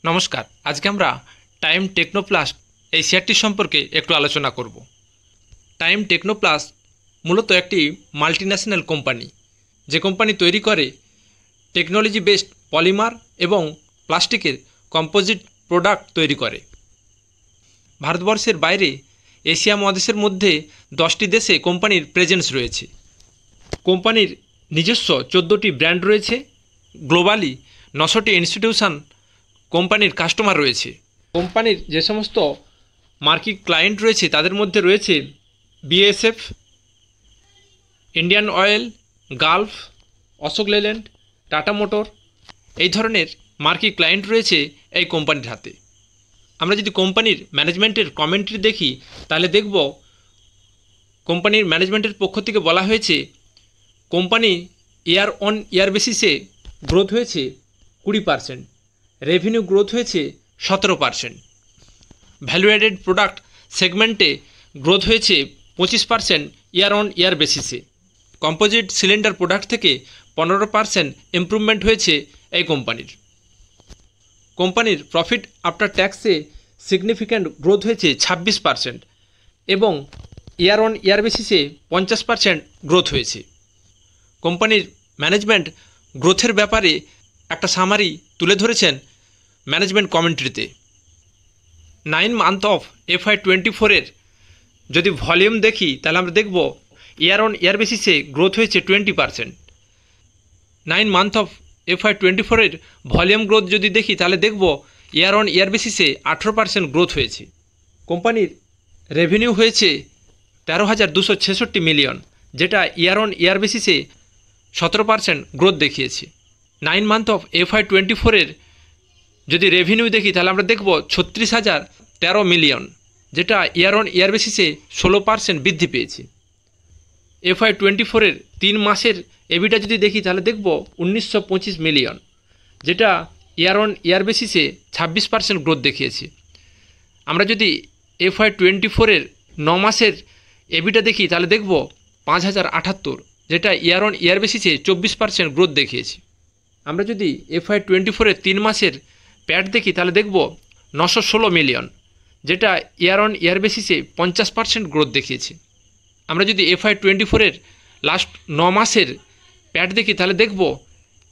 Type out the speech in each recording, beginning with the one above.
নমস্কার। আজকে আমরা টাইম টেকনোপ্লাস্ট এই শেয়ারটি সম্পর্কে একটু আলোচনা করব। টাইম টেকনোপ্লাস্ট মূলত একটি মাল্টিন্যাশনাল কোম্পানি, যে কোম্পানি তৈরি করে টেকনোলজি বেসড পলিমার এবং প্লাস্টিকের কম্পোজিট প্রোডাক্ট তৈরি করে। ভারতবর্ষের বাইরে এশিয়া মহাদেশের মধ্যে 10টি দেশে কোম্পানির প্রেজেন্স রয়েছে। কোম্পানির নিজস্ব 14টি ব্র্যান্ড রয়েছে। গ্লোবালি 900টি ইনস্টিটিউশন কোম্পানির কাস্টমার রয়েছে। কোম্পানির যে সমস্ত মার্কিট ক্লায়েন্ট রয়েছে তাদের মধ্যে রয়েছে BSF, Indian Oil, Gulf, Ashok Leyland, Tata Motor, এই ধরনের মার্কিট ক্লায়েন্ট রয়েছে এই কোম্পানির হাতে। আমরা যদি কোম্পানির ম্যানেজমেন্টের কমেন্ট্রি দেখি তাহলে দেখব কোম্পানির ম্যানেজমেন্টের পক্ষ থেকে বলা হয়েছে কোম্পানি ইয়ার অন ইয়ার বেসিসে গ্রোথ হয়েছে 20%, রেভিনিউ গ্রোথ হয়েছে 17%, ভ্যালু অ্যাডেড প্রোডাক্ট সেগমেন্টে গ্রোথ হয়েছে 25% ইয়ার অন ইয়ার বেসিসে। কম্পোজিট সিলিন্ডার প্রোডাক্ট থেকে 15% ইমপ্রুভমেন্ট হয়েছে এই কোম্পানির। কোম্পানির প্রফিট আফটার ট্যাক্সে সিগনিফিক্যান্ট গ্রোথ হয়েছে 26% এবং ইয়ার অন ইয়ার বেসিসে 50% গ্রোথ হয়েছে। কোম্পানির ম্যানেজমেন্ট গ্রোথের ব্যাপারে একটা সামারি তুলে ধরেছেন ম্যানেজমেন্ট কমেন্ট্রিতে। 9 মান্থ অফ FY24 যদি ভলিউম দেখি তাহলে আমরা দেখব ইয়ার অন ইয়ার বেসিসে গ্রোথ হয়েছে 20%। 9 month of FY24 volume growth যদি দেখি তাহলে দেখব ইয়ার অন ইয়ার বেসিসে 18% গ্রোথ হয়েছে। কোম্পানির রেভিনিউ হয়েছে 13,266 মিলিয়ন, যেটা ইয়ার অন ইয়ার বেসিসে 17% গ্রোথ দেখিয়েছে। 9 মান্থ অফ FY24 যদি রেভিনিউ দেখি তাহলে আমরা দেখব 36,013 মিলিয়ন, যেটা ইয়ার অন ইয়ার বেসিসে 16% বৃদ্ধি পেয়েছে। FY24 3 মাসের এবিটা যদি দেখি তাহলে দেখব 1925 মিলিয়ন, যেটা ইয়ার অন ইয়ার বেসিসে 26% গ্রোথ দেখিয়েছে। আমরা যদি FY24 9 মাসের এবিটা দেখি তাহলে দেখব 5,078, যেটা ইয়ার অন ইয়ার বেসিসে 24% গ্রোথ দেখিয়েছে। আমরা যদি FY24 3 মাসের প্যাট দেখি তাহলে দেখব 916 মিলিয়ন, যেটা ইয়ার অন ইয়ার বেসিসে 50% গ্রোথ দেখিয়েছে। আমরা যদি FY24 লাস্ট 9 মাসের প্যাট দেখি তাহলে দেখব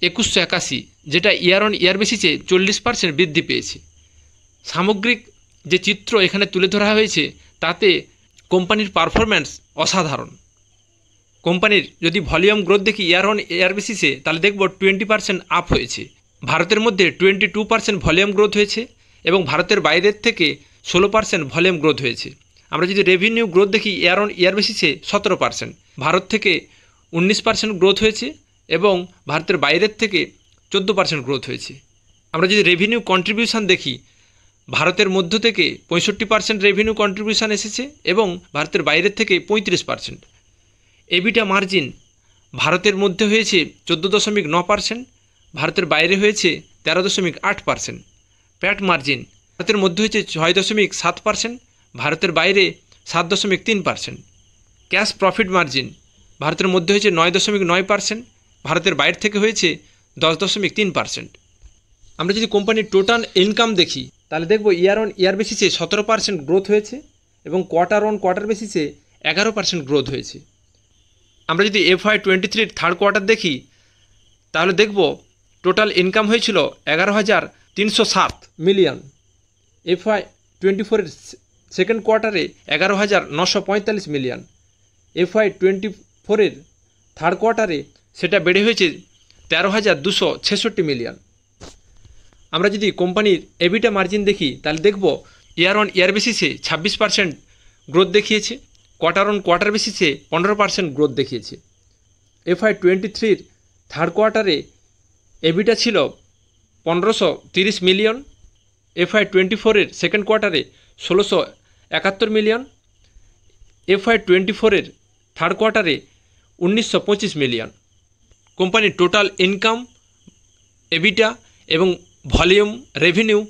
2181, যেটা ইয়ার অন ইয়ার বেসিসে 40% বৃদ্ধি পেয়েছে। সামগ্রিক যে চিত্র এখানে তুলে ধরা হয়েছে তাতে কোম্পানির পারফরম্যান্স অসাধারণ। কোম্পানির যদি ভলিউম গ্রোথ দেখি ইয়ার অন ইয়ার বেসিসে তাহলে দেখব 20% আপ হয়েছে। ভারতের মধ্যে 22% ভলিউম গ্রোথ হয়েছে এবং ভারতের বাইরের থেকে 16% ভলিউম গ্রোথ হয়েছে। আমরা যদি রেভিনিউ গ্রোথ দেখি ইয়ার অন ইয়ার বেসিসে 17%, ভারত থেকে 19% গ্রোথ হয়েছে এবং ভারতের বাইরের থেকে 14% গ্রোথ হয়েছে। আমরা যদি রেভিনিউ কন্ট্রিবিউশন দেখি ভারতের মধ্য থেকে 65% রেভিনিউ কন্ট্রিবিউশন এসেছে এবং ভারতের বাইরের থেকে 35%। এবিটা মার্জিন ভারতের মধ্যে হয়েছে 14.9%, ভারতের বাইরে হয়েছে 13.8%। প্যাট মার্জিন ভারতের মধ্যে হয়েছে 6.7%, ভারতের বাইরে 7.3%। ক্যাশ প্রফিট মার্জিন ভারতের মধ্যে হয়েছে 9.9%, ভারতের বাইরে থেকে হয়েছে 10.3%। আমরা যদি কোম্পানির টোটাল ইনকাম দেখি তাহলে দেখব ইয়ার অন ইয়ার বেসিসে 17% গ্রোথ হয়েছে এবং কোয়ার্টার অন কোয়ার্টার বেসিসে 11% গ্রোথ হয়েছে। আমরা যদি FY23 থার্ড কোয়ার্টার দেখি তাহলে দেখব টোটাল ইনকাম হয়েছিল 11,307 মিলিয়ন, FY24 সেকেন্ড কোয়ার্টারে 11,945 মিলিয়ন, FY24 থার্ড কোয়ার্টারে সেটা বেড়ে হয়েছে 13,266 মিলিয়ন। আমরা যদি কোম্পানির এবিটা মার্জিন দেখি তাহলে দেখব ইয়ার অন ইয়ার বেসিসে 26% গ্রোথ দেখিয়েছে, কোয়ার্টার অন কোয়ার্টার বেসিসে 15% গ্রোথ দেখিয়েছে। FY23 থার্ড কোয়ার্টারে এবিটা ছিল 1,530 মিলিয়ন, FY24 সেকেন্ড কোয়ার্টারে 1,671 মিলিয়ন, FY24 থার্ড কোয়ার্টারে 1,925 মিলিয়ন। কোম্পানির টোটাল ইনকাম, এবিটা এবং ভলিউম, রেভিনিউ,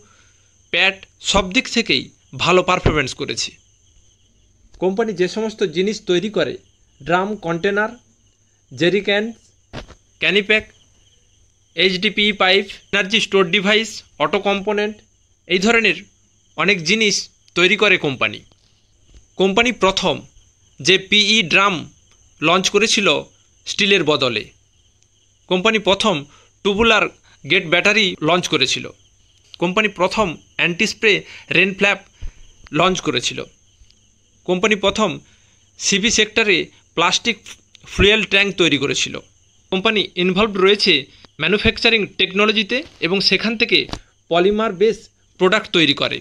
প্যাট সব দিক থেকেই ভালো পারফরমেন্স করেছে। কোম্পানি যে সমস্ত জিনিস তৈরি করে ড্রাম, কন্টেনার, জেরি ক্যান, ক্যানিপ্যাক, HDPE pipe, energy store device, auto component, এই ধরনের অনেক জিনিস তৈরি করে কোম্পানি। কোম্পানি প্রথম যে পিই ড্রাম লঞ্চ করেছিল স্টিলের বদলে। কোম্পানি প্রথম টুবুলার গেট ব্যাটারি লঞ্চ করেছিল। কোম্পানি প্রথম anti spray rain flap launch করেছিল। কোম্পানি প্রথম সিভি সেক্টরে প্লাস্টিক ফুয়েল ট্যাঙ্ক তৈরি করেছিল। কোম্পানি ইনভলভড রয়েছে ম্যানুফ্যাকচারিং টেকনোলজিতে এবং সেখান থেকে পলিমার বেস প্রোডাক্ট তৈরি করে।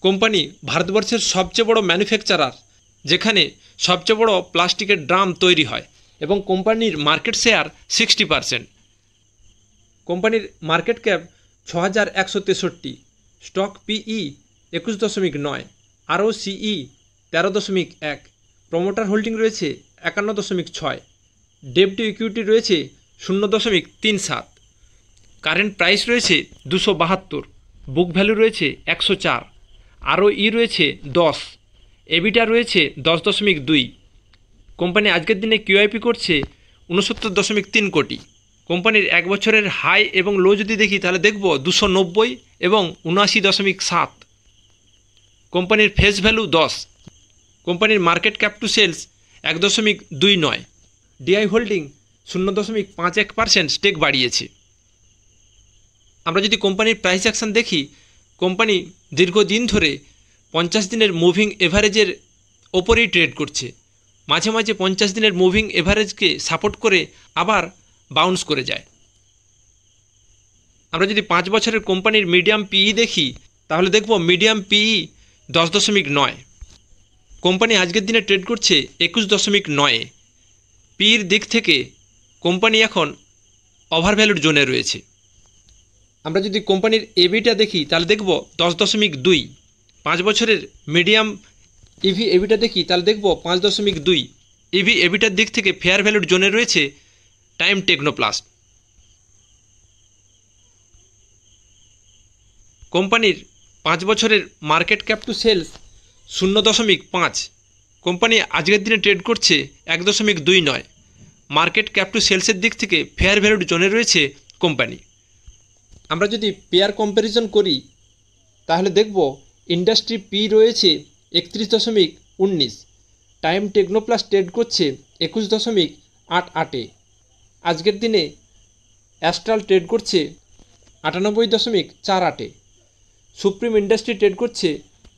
কোম্পানি ভারতবর্ষের সবচেয়ে বড় ম্যানুফ্যাকচারার, যেখানে সবচেয়ে বড় প্লাস্টিকের ড্রাম তৈরি হয় এবং কোম্পানির মার্কেট শেয়ার 60%। কোম্পানির market cap 6163, stock PE 21.9, ROCE 13.1, promoter holding রয়েছে 51.6, ডেট টু ইকুইটি রয়েছে 0.37, কারেন্ট প্রাইস রয়েছে 272, বুক ভ্যালু রয়েছে 104, ROE রয়েছে 10, এবিটা রয়েছে 10.2। কোম্পানি আজকের দিনে কিউআইপি করছে 69.3 কোটি। কোম্পানির এক বছরের হাই এবং লো যদি দেখি তাহলে দেখব 290 এবং 79.7। কোম্পানির ফেস ভ্যালু 10। কোম্পানির market cap to sales 1.29। DI holding 0.51% stake বাড়িয়েছে। আমরা যদি কোম্পানির প্রাইস অ্যাকশন দেখি, কোম্পানি দীর্ঘদিন ধরে 50 দিনের মুভিং এভারেজের ওপরেই ট্রেড করছে। মাঝে মাঝে 50 দিনের মুভিং এভারেজকে সাপোর্ট করে আবার বাউন্স করে যায়। আমরা যদি 5 বছরের কোম্পানির মিডিয়াম পিই দেখি তাহলে দেখব মিডিয়াম পিই 10.9। কোম্পানি আজকের দিনে ট্রেড করছে 21.9। পিইর দিক থেকে কোম্পানি এখন ওভার ভ্যালুড জোনে রয়েছে। আমরা যদি কোম্পানির এবিটা দেখি তাহলে দেখব 10.2। 5 বছরের মিডিয়াম ইভি এবিটা দেখি তাহলে দেখব 5.2। ইভি এবিটার দিক থেকে ফেয়ার ভ্যালুড জোনে রয়েছে টাইম টেকনোপ্লাস্ট। কোম্পানির 5 বছরের মার্কেট ক্যাপ টু সেলস 0.5। কোম্পানি আজকের দিনে ট্রেড করছে 1.29। মার্কেট ক্যাপ টু সেলসের দিক থেকে ফেয়ার ভ্যালুড জোনে রয়েছে কোম্পানি। আমরা যদি পেয়ার কম্প্যারিজন করি তাহলে দেখব ইন্ডাস্ট্রি পি রয়েছে 31.19। টাইম টেকনোপ্লাস্ট ট্রেড করছে 21.88। আজকের দিনে অ্যাস্ট্রাল ট্রেড করছে 98.48। সুপ্রিম ইন্ডাস্ট্রি ট্রেড করছে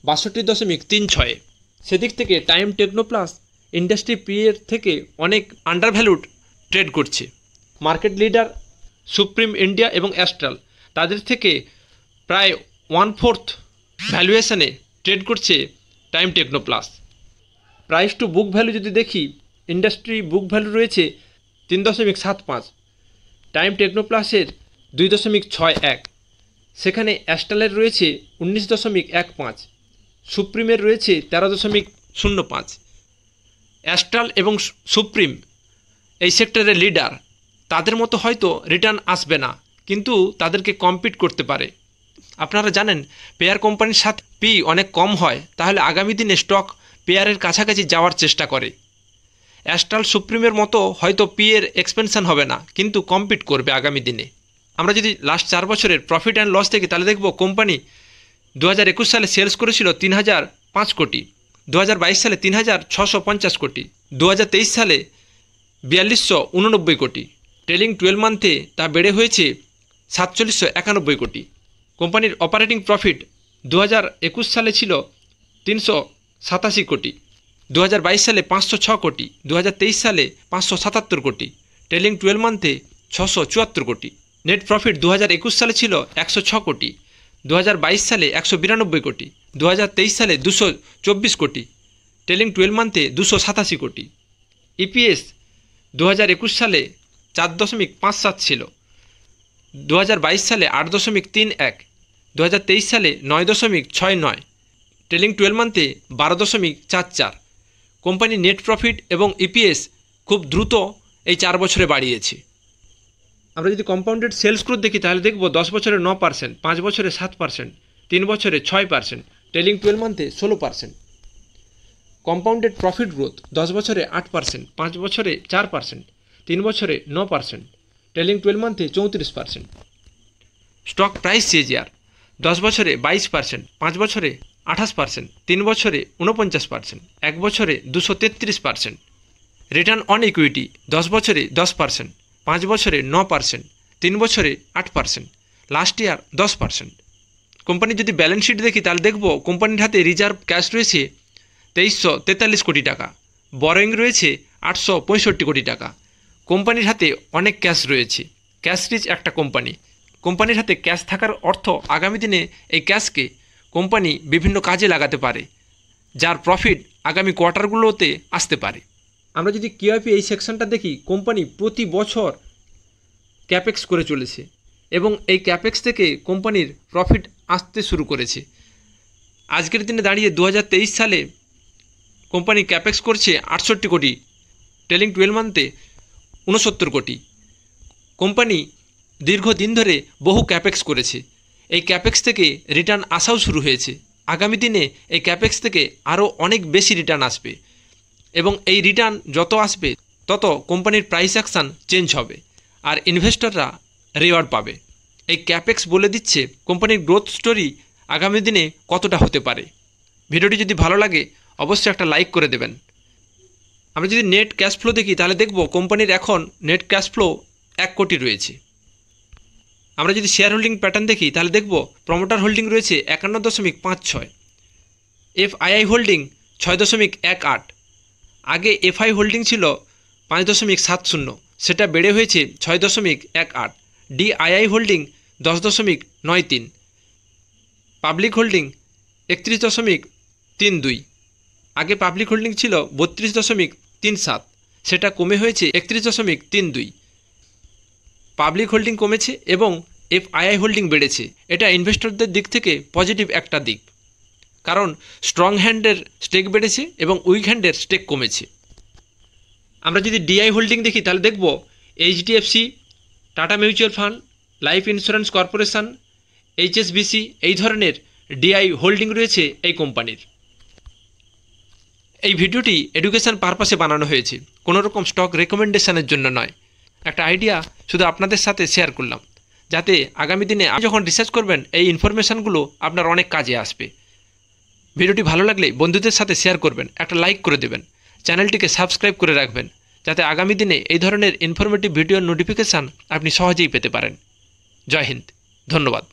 62.36। সেদিক থেকে টাইম টেকনোপ্লাস্ট ইন্ডাস্ট্রি পি এর থেকে অনেক আন্ডার ভ্যালুড ট্রেড করছে। মার্কেট লিডার সুপ্রিম ইন্ডিয়া এবং অ্যাস্ট্রাল তাদের থেকে প্রায় 1/4 ভ্যালুয়েশনে ট্রেড করছে Time Technoplast. Price to book value যদি দেখি, ইন্ডাস্ট্রি বুক ভ্যালু রয়েছে 3.75। টাইম টেকনোপ্লাসের 2.61। সেখানে অ্যাস্ট্রালের রয়েছে 19.15। সুপ্রিমের রয়েছে 13.05। অ্যাস্ট্রাল এবং সুপ্রিম এই সেক্টরের লিডার, তাদের মতো হয়তো রিটার্ন আসবে না, কিন্তু তাদেরকে কম্পিট করতে পারে। আপনারা জানেন পেয়ার কোম্পানির সাথে পি অনেক কম হয়, তাহলে আগামী দিনে স্টক পেয়ারের কাছাকাছি যাওয়ার চেষ্টা করে। অ্যাস্ট্রাল সুপ্রিমের মতো হয়তো পি এর এক্সপেনশন হবে না, কিন্তু কম্পিট করবে আগামী দিনে। আমরা যদি লাস্ট 4 বছরের প্রফিট অ্যান্ড লস দেখি তাহলে দেখব কোম্পানি 2021 সালে সেলস করেছিল 3005 কোটি, 2022 সালে 3650 কোটি, 2023 সালে 4289 কোটি। ট্রেলিং 12 মান্থে তা বেড়ে হয়েছে 4791 কোটি। কোম্পানির অপারেটিং প্রফিট 2021 সালে ছিল 387 কোটি, 2022 সালে 506 কোটি, 2023 সালে 577 কোটি। ট্রেলিং 12 মান্থে 674 কোটি। নেট প্রফিট 2021 সালে ছিল 106 কোটি, 2022 সালে 192 কোটি, 2023 সালে 224 কোটি। ট্রেলিং 12 মান্থে 287 কোটি। ইপিএস 2021 সালে 4.57 ছিল, 2022 সালে 8.31, 2023 সালে 9.69। ট্রেলিং 12 মান্থে 12.44। কোম্পানি নেট প্রফিট এবং ইপিএস খুব দ্রুত এই 4 বছরে বাড়িয়েছে। আমরা যদি কম্পাউন্ডেড সেলস গ্রোথ দেখি তাহলে দেখব 10 বছরে 9%, 5 বছরে 7%, 3 বছরে 6%, ট্রেলিং 12 মান্থে 16%। কম্পাউন্ডেড প্রফিট গ্রোথ 10 বছরে 8%, 5 বছরে 4%, 3 বছরে 9%, ট্রেলিং 12 মান্থে 34%। স্টক প্রাইস সিএজিআর 10 বছরে 22%, 5 বছরে 28%, 3 বছরে 49%, 1 বছরে 233%। রিটার্ন অন ইকুইটি 10 বছরে 10%, 5 বছরে 9%, 3 বছরে 8%, লাস্ট ইয়ার 10%। কোম্পানির যদি ব্যালেন্স শিট দেখি তাহলে দেখব কোম্পানির হাতে রিজার্ভ ক্যাশ রয়েছে 2343 কোটি টাকা, বরোয়িং রয়েছে 865 কোটি টাকা। কোম্পানির হাতে অনেক ক্যাশ রয়েছে, ক্যাশ রিচ একটা কোম্পানি। কোম্পানির হাতে ক্যাশ থাকার অর্থ আগামী দিনে এই ক্যাশকে কোম্পানি বিভিন্ন কাজে লাগাতে পারে, যার প্রফিট আগামী কোয়ার্টারগুলোতে আসতে পারে। আমরা যদি কিউআইপি এই সেকশনটা দেখি, কোম্পানি প্রতি বছর ক্যাপেক্স করে চলেছে এবং এই ক্যাপেক্স থেকে কোম্পানির প্রফিট আসতে শুরু করেছে। আজকের দিনে দাঁড়িয়ে 2023 সালে কোম্পানি ক্যাপেক্স করছে 68 কোটি, ট্রেলিং 12 মান্থে 69 কোটি। কোম্পানি দীর্ঘদিন ধরে বহু ক্যাপেক্স করেছে, এই ক্যাপেক্স থেকে রিটার্ন আসাও শুরু হয়েছে। আগামী দিনে এই ক্যাপেক্স থেকে আরও অনেক বেশি রিটার্ন আসবে এবং এই রিটার্ন যত আসবে তত কোম্পানির প্রাইস অ্যাকশন চেঞ্জ হবে আর ইনভেস্টররা রিওয়ার্ড পাবে। এই ক্যাপেক্স বলে দিচ্ছে কোম্পানির গ্রোথ স্টোরি আগামী দিনে কতটা হতে পারে। ভিডিওটি যদি ভালো লাগে অবশ্যই একটা লাইক করে দেবেন। আমরা যদি নেট ক্যাশ ফ্লো দেখি তাহলে দেখব কোম্পানির এখন নেট ক্যাশ ফ্লো 1 কোটি রয়েছে। আমরা যদি শেয়ার হোল্ডিং প্যাটার্ন দেখি তাহলে দেখব প্রমোটার হোল্ডিং রয়েছে 51.56, এফআইআই হোল্ডিং 6.18, আগে এফআই হোল্ডিং ছিল 5.70, সেটা বেড়ে হয়েছে 6.18, ডিআইআই হোল্ডিং 10.93, পাবলিক হোল্ডিং 31.32, আগে পাবলিক হোল্ডিং ছিল 32.37, সেটা কমে হয়েছে 31.32। পাবলিক হোল্ডিং কমেছে এবং এফআইআই হোল্ডিং বেড়েছে। এটা ইনভেস্টরদের দিক থেকে পজিটিভ একটা দিক, কারণ স্ট্রং হ্যান্ডের স্টেক বেড়েছে এবং উইক হ্যান্ডের স্টেক কমেছে। আমরা যদি ডিআই হোল্ডিং দেখি তাহলে দেখব HDFC, tata mutual fund, life insurance corporation, HSBC এই ধরনের ডিআই হোল্ডিং রয়েছে এই কোম্পানির। এই ভিডিওটি এডুকেশন পারপাসে বানানো হয়েছে, কোনো রকম স্টক রেকমেন্ডেশনের জন্য নয়। একটা আইডিয়া শুধু আপনাদের সাথে শেয়ার করলাম, যাতে আগামী দিনে আপনি যখন রিসার্চ করবেন এই ইনফরমেশানগুলো আপনার অনেক কাজে আসবে। ভিডিওটি ভালো লাগলে বন্ধুদের সাথে শেয়ার করবেন, একটা লাইক করে দেবেন, চ্যানেলটিকে সাবস্ক্রাইব করে রাখবেন, যাতে আগামী দিনে এই ধরনের ইনফরমেটিভ ভিডিওর নোটিফিকেশান আপনি সহজেই পেতে পারেন। জয় হিন্দ, ধন্যবাদ।